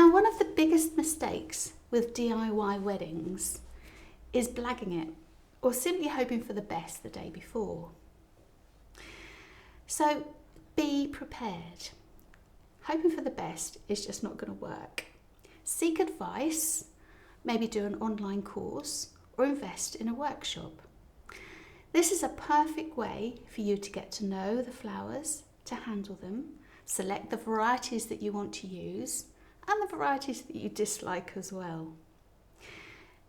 Now, one of the biggest mistakes with DIY weddings is blagging it or simply hoping for the best the day before. So be prepared. Hoping for the best is just not going to work. Seek advice, maybe do an online course or invest in a workshop. This is a perfect way for you to get to know the flowers, to handle them, select the varieties that you want to use and the varieties that you dislike as well.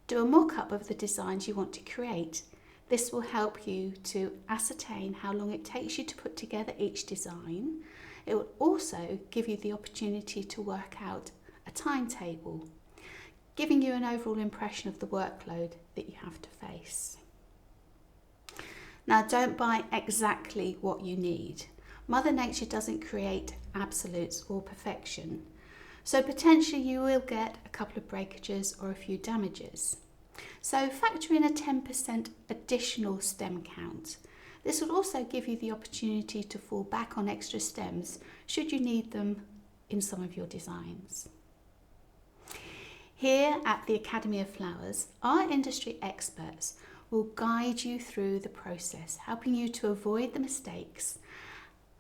Do a mock-up of the designs you want to create. This will help you to ascertain how long it takes you to put together each design. It will also give you the opportunity to work out a timetable, giving you an overall impression of the workload that you have to face. Now, don't buy exactly what you need. Mother Nature doesn't create absolutes or perfection, so potentially you will get a couple of breakages or a few damages. So factor in a 10% additional stem count. This will also give you the opportunity to fall back on extra stems should you need them in some of your designs. Here at the Academy of Flowers, our industry experts will guide you through the process, helping you to avoid the mistakes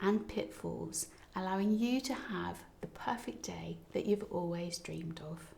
and pitfalls, allowing you to have the perfect day that you've always dreamed of.